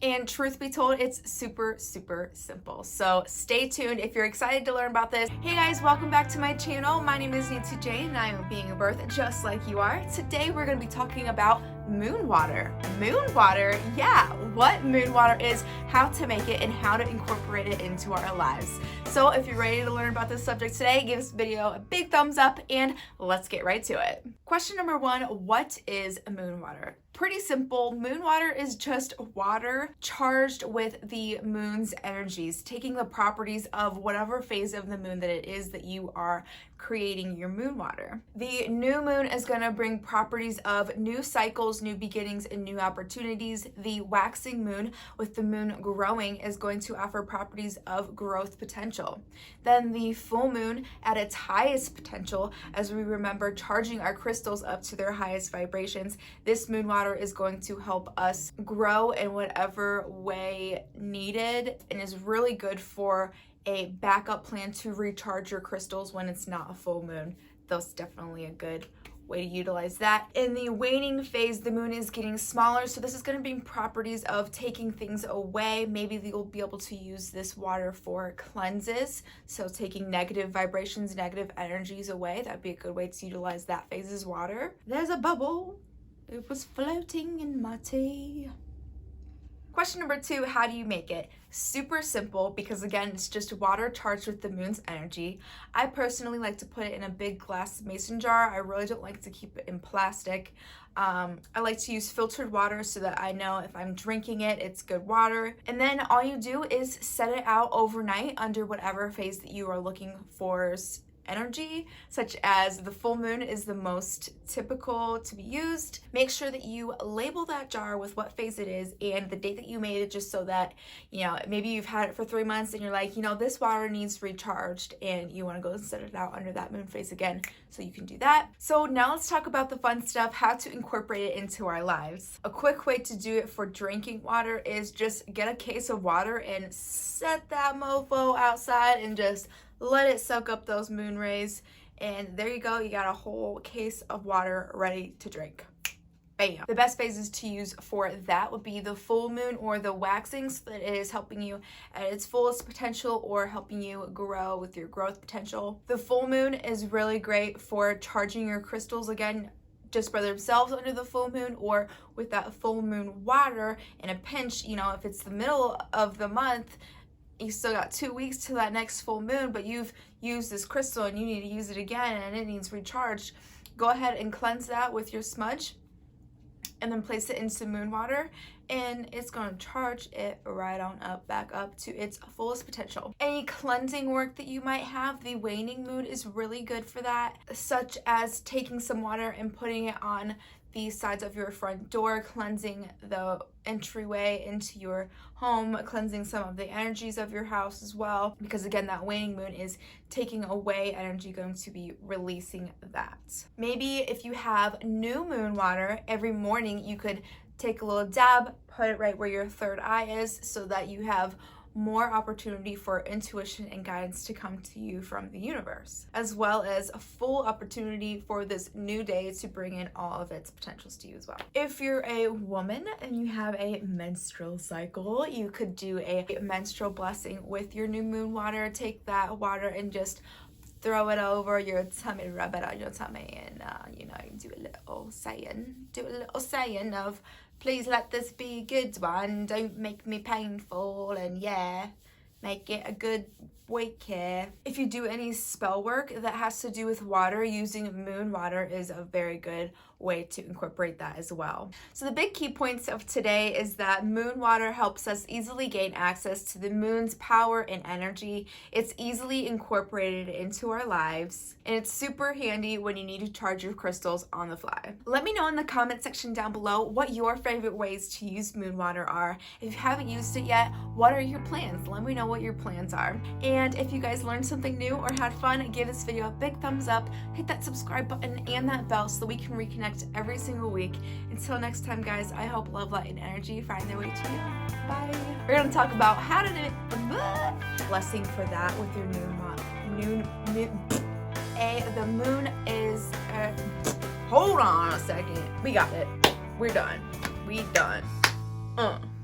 And truth be told, it's super, super simple. So stay tuned if you're excited to learn about this. Hey guys, welcome back to my channel. My name is Nancy Jane and I am being a birth just like you are. Today we're going to be talking about moon water. Moon water, yeah, what moon water is, how to make it, and how to incorporate it into our lives. So if you're ready to learn about this subject today, give this video a big thumbs up and let's get right to it. Question number one, what is moon water? Pretty simple. Moon water is just water charged with the moon's energies, taking the properties of whatever phase of the moon that it is that you are creating your moon water. The new moon is going to bring properties of new cycles, new beginnings, and new opportunities. The waxing moon, with the moon growing, is going to offer properties of growth potential. Then the full moon at its highest potential, as we remember charging our crystals up to their highest vibrations, this moon water is going to help us grow in whatever way needed and is really good for a backup plan to recharge your crystals when it's not a full moon. That's definitely a good way to utilize that. In the waning phase, the moon is getting smaller, so this is going to be properties of taking things away. Maybe you'll be able to use this water for cleanses, so taking negative vibrations, negative energies away. That'd be a good way to utilize that phase's water. There's a bubble. It was floating in my tea. Question number two, how do you make it? Super simple, because again, it's just water charged with the moon's energy. I personally like to put it in a big glass mason jar. I really don't like to keep it in plastic. I like to use filtered water so that I know if I'm drinking it, it's good water. And then all you do is set it out overnight under whatever phase that you are looking for energy, such as the full moon is the most typical to be used. Make sure that you label that jar with what phase it is and the date that you made it, just so that, you know, maybe you've had it for 3 months and you're like, you know, this water needs recharged and you want to go and set it out under that moon phase again, so you can do that. So now let's talk about the fun stuff, how to incorporate it into our lives. A quick way to do it for drinking water is just get a case of water and set that mofo outside and just let it soak up those moon rays, and there you go, you got a whole case of water ready to drink. Bam. The best phases to use for that would be the full moon or the waxing, so that it is helping you at its fullest potential or helping you grow with your growth potential. The full moon is really great for charging your crystals, again, just by themselves under the full moon, or with that full moon water in a pinch. You know, if it's the middle of the month, you still got 2 weeks to that next full moon, but you've used this crystal and you need to use it again and it needs recharged. Go ahead and cleanse that with your smudge and then place it into moon water, and it's going to charge it right on up, back up to its fullest potential. Any cleansing work that you might have, the waning moon is really good for that, such as taking some water and putting it on the sides of your front door, cleansing the entryway into your home, cleansing some of the energies of your house as well, because again, that waning moon is taking away energy, going to be releasing that. Maybe if you have new moon water, every morning you could take a little dab, put it right where your third eye is, so that you have more opportunity for intuition and guidance to come to you from the universe, as well as a full opportunity for this new day to bring in all of its potentials to you as well. If you're a woman and you have a menstrual cycle, you could do a menstrual blessing with your new moon water. Take that water and just throw it over your tummy, rub it on your tummy, and you know, you do a little saying of, please let this be a good one, don't make me painful, and yeah, make it a good week here. If you do any spell work that has to do with water, using moon water is a very good way to incorporate that as well. So the big key points of today is that moon water helps us easily gain access to the moon's power and energy. It's easily incorporated into our lives, and it's super handy when you need to charge your crystals on the fly. Let me know in the comment section down below what your favorite ways to use moon water are. If you haven't used it yet, what are your plans? Let me know what your plans are. And if you guys learned something new or had fun, give this video a big thumbs up, hit that subscribe button and that bell so we can reconnect every single week. Until next time, guys, I hope love, light, and energy find their way to you. Bye. We're going to talk about how to do blessing for that with your the moon is hold on a second. We got it. We're done. We done.